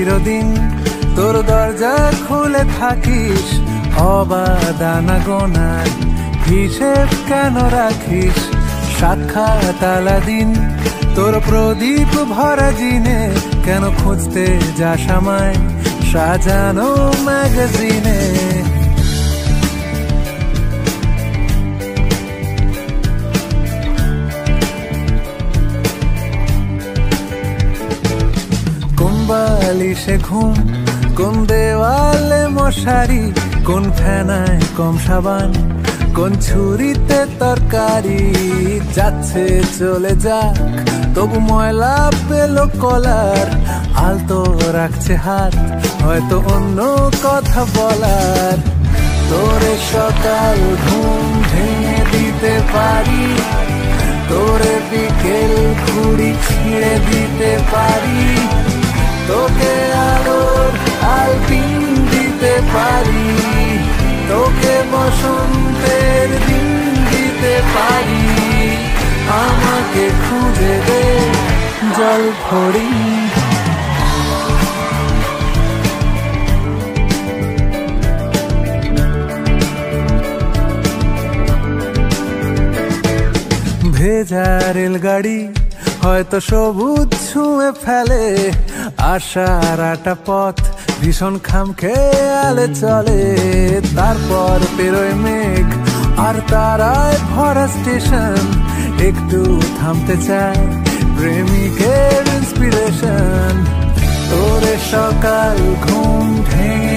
চিরদিন তোর দরজা খুলে থাকিস অবাদানা গোনার হিসেব কেন রাখিস সাক্ষাৎ আলাদিন তোর প্রদীপ ভরা জিনে কেন খুঁজতে যাস আমায় সাজানো ম্যাগাজিনে কোন বালিশে ঘুম কোন দেওয়ালে মশারি কোন ফেনায় কম সাবান কোন ছুরিতে তরকারি যাচ্ছে চলে যাক তবু ময়লা পেল কলার আলতো রাখছে হাত হয়তো অন্য কথা বলার তোরে সকাল ঘুম ভেঙে দিতে পারি তোরে বিকেল ঘুড়ি ছিঁড়ে দিতে পারি তোকে আলোর আলপিন দিতে পারি তোকে বসন্তের দিন দিতে পারি আমাকে খুঁজে দে জল ভরি ভেজা রেলগাড়ি হয়তো সবুজ ছুঁয়ে ফেলে আশার একটা পথ ভীষণ খামখেয়ালে চলে তারপর পেরোয় মেঘ আর তারায় ভরা স্টেশন একটু থামতে চায় প্রেমিকের ইন্সপিরেশন তোরে সকাল ঘুম ভেঙে